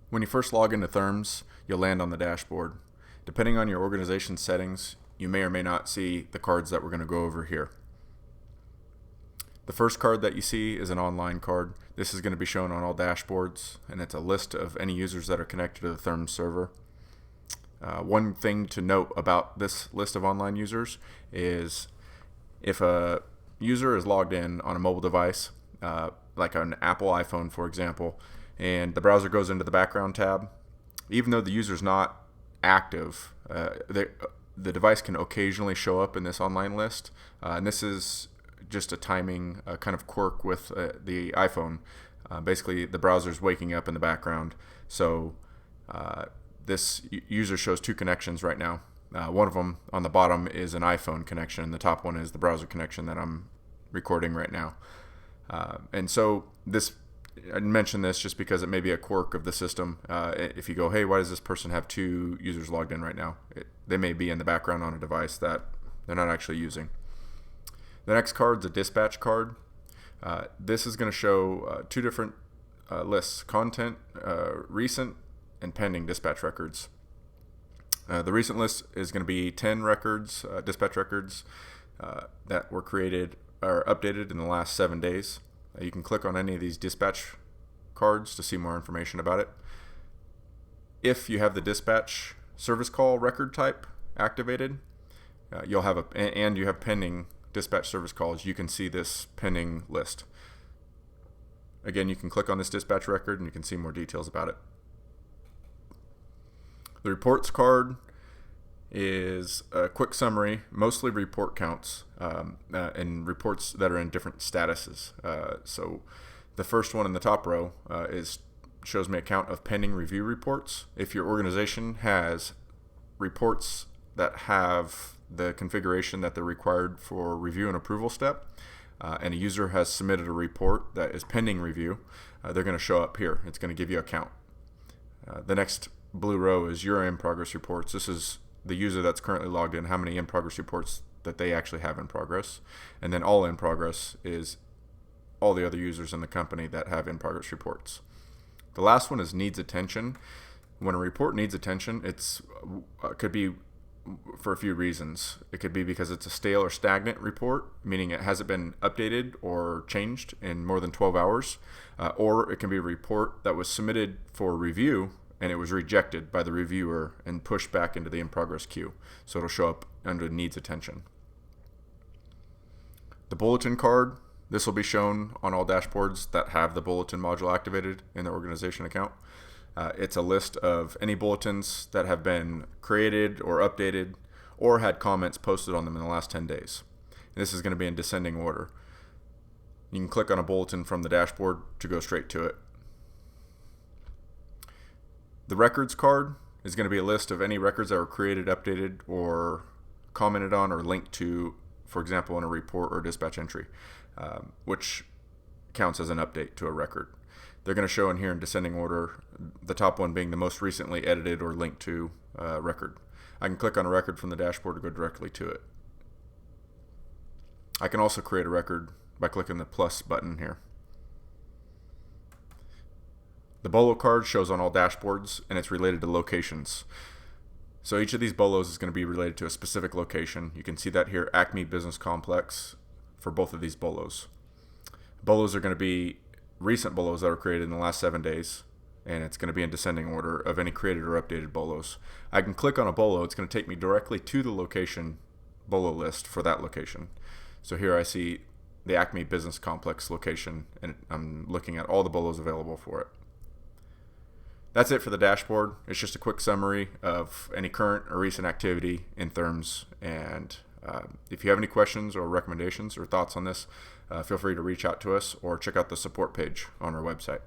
When you first log into Therms, you'll land on the dashboard. Depending on your organization settings, you may or may not see the cards that we're going to go over here. The first card that you see is an online card. This is going to be shown on all dashboards, and it's a list of any users that are connected to the Therms server. One thing to note about this list of online users is if a user is logged in on a mobile device, like an Apple iPhone for example, and the browser goes into the background tab, even though the user is not active, the device can occasionally show up in this online list, and this is just a timing kind of quirk with the iPhone. Basically, the browser is waking up in the background, so this user shows two connections right now. One of them on the bottom is an iPhone connection, and the top one is the browser connection that I'm recording right now. And so I mention this just because it may be a quirk of the system. If you go, hey, why does this person have two users logged in right now? They may be in the background on a device that they're not actually using. The next card is a dispatch card. This is going to show two different lists: content, recent, and pending dispatch records. The recent list is going to be 10 records, dispatch records that were created or updated in the last 7 days. You can click on any of these dispatch cards to see more information about it. If you have the dispatch service call record type activated, you'll have and you have pending dispatch service calls, you can see this pending list. Again, you can click on this dispatch record and you can see more details about it. The reports card is a quick summary, mostly report counts and reports that are in different statuses. So the first one in the top row shows me a count of pending review reports. If your organization has reports that have the configuration that they're required for review and approval step, and a user has submitted a report that is pending review, they're going to show up here. It's going to give you a count. The next blue row is your in-progress reports. This is the user that's currently logged in, how many in-progress reports that they actually have in progress. And then all in progress is all the other users in the company that have in-progress reports. The last one is needs attention. When a report needs attention, it could be for a few reasons. It could be because it's a stale or stagnant report, meaning it hasn't been updated or changed in more than 12 hours, or it can be a report that was submitted for review and it was rejected by the reviewer and pushed back into the in-progress queue. So it'll show up under needs attention. The bulletin card, this will be shown on all dashboards that have the bulletin module activated in the organization account. It's a list of any bulletins that have been created or updated or had comments posted on them in the last 10 days. And this is going to be in descending order. You can click on a bulletin from the dashboard to go straight to it. The records card is going to be a list of any records that were created, updated, or commented on or linked to, for example, in a report or dispatch entry, which counts as an update to a record. They're going to show in here in descending order, the top one being the most recently edited or linked to record. I can click on a record from the dashboard to go directly to it. I can also create a record by clicking the plus button here. The bolo card shows on all dashboards, and it's related to locations. So each of these bolos is going to be related to a specific location. You can see that here, Acme Business Complex, for both of these bolos. Bolos are going to be recent bolos that were created in the last 7 days, and it's going to be in descending order of any created or updated bolos. I can click on a bolo. It's going to take me directly to the location bolo list for that location. So here I see the Acme Business Complex location, and I'm looking at all the bolos available for it. That's it for the dashboard. It's just a quick summary of any current or recent activity in Therms. And if you have any questions or recommendations or thoughts on this, feel free to reach out to us or check out the support page on our website.